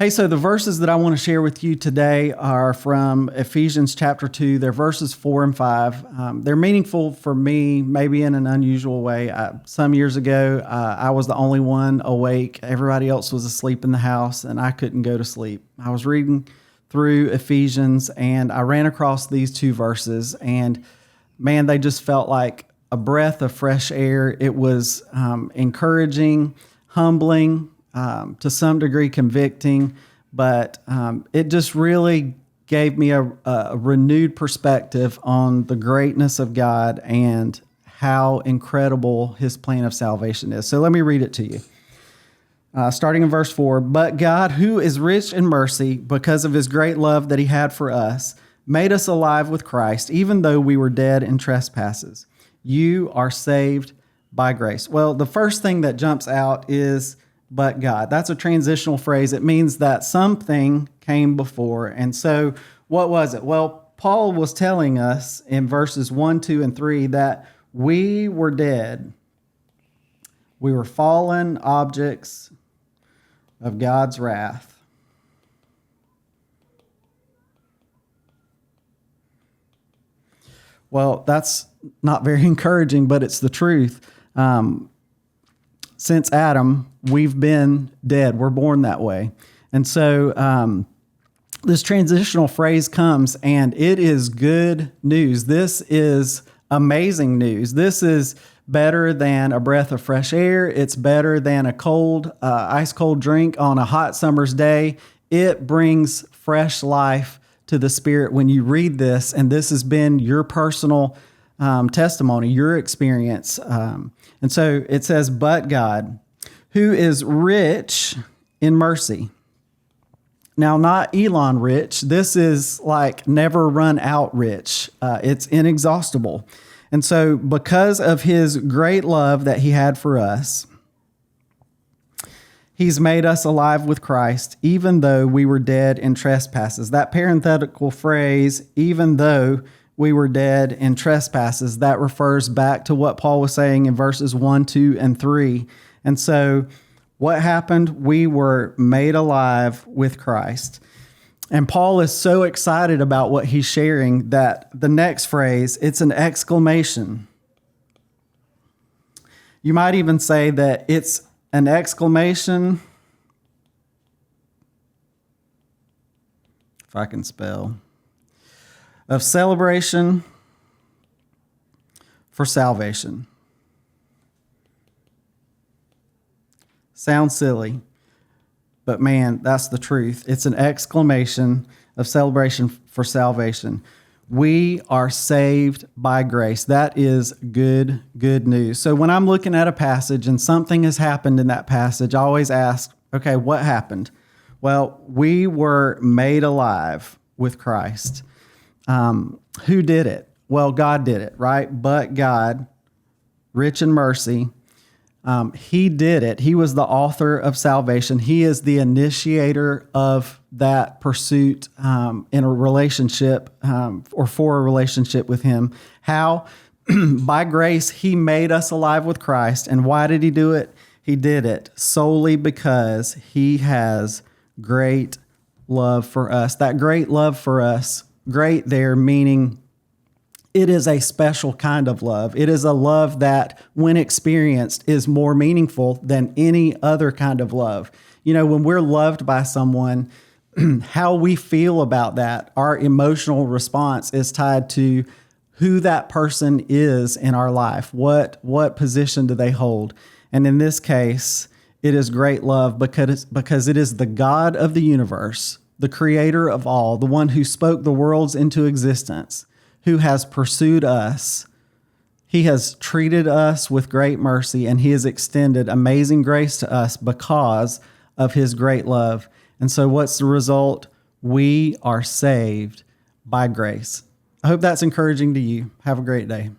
Hey, so the verses that I want to share with you today are from Ephesians chapter 2. They're verses 4 and 5. They're meaningful for me, maybe in an unusual way. Some years ago, I was the only one awake. Everybody else was asleep in the house, and I couldn't go to sleep. I was reading through Ephesians, and I ran across these two verses, and man, they just felt like a breath of fresh air. It was encouraging, humbling, to some degree convicting, but it just really gave me a renewed perspective on the greatness of God and how incredible his plan of salvation is. So let me read it to you. Starting in verse 4, "But God, who is rich in mercy, because of his great love that he had for us, made us alive with Christ, even though we were dead in trespasses. You are saved by grace." Well, the first thing that jumps out is "but God." That's a transitional phrase. It means that something came before. And so what was it? Well, Paul was telling us in verses 1, 2, and 3 that we were dead. We were fallen objects of God's wrath. Well, that's not very encouraging, but it's the truth. Since Adam, we've been dead. We're born that way. And so this transitional phrase comes, and it is good news. This is amazing news. This is better than a breath of fresh air. It's better than a cold, ice cold drink on a hot summer's day. It brings fresh life to the spirit when you read this, and this has been your personal testimony, your experience. And so it says, "But God, who is rich in mercy." Now, not Elon rich. This is like never run out rich. It's inexhaustible. And so because of his great love that he had for us, he's made us alive with Christ, even though we were dead in trespasses. That parenthetical phrase, "even though we were dead in trespasses," that refers back to what Paul was saying in verses 1, 2, and 3. And so what happened? We were made alive with Christ. And Paul is so excited about what he's sharing that the next phrase, it's an exclamation. You might even say that it's an exclamation, if I can spell, of celebration for salvation. Sounds silly, but man, that's the truth. It's an exclamation of celebration for salvation. We are saved by grace. That is good news. So when I'm looking at a passage and something has happened in that passage, I always ask, okay, what happened? Well, we were made alive with Christ. Who did it? Well, God did it, right? But God, rich in mercy, he did it. He was the author of salvation. He is the initiator of that pursuit in a relationship or for a relationship with him. How? By grace, he made us alive with Christ. And why did he do it? He did it solely because he has great love for us. That great love for us, great there meaning it is a special kind of love. It is a love that, when experienced, is more meaningful than any other kind of love. You know, when we're loved by someone, how we feel about that, our emotional response is tied to who that person is in our life. What position do they hold? And in this case, it is great love because it is the God of the universe, the creator of all, the one who spoke the worlds into existence, who has pursued us. He has treated us with great mercy, and he has extended amazing grace to us because of his great love. And so what's the result? We are saved by grace. I hope that's encouraging to you. Have a great day.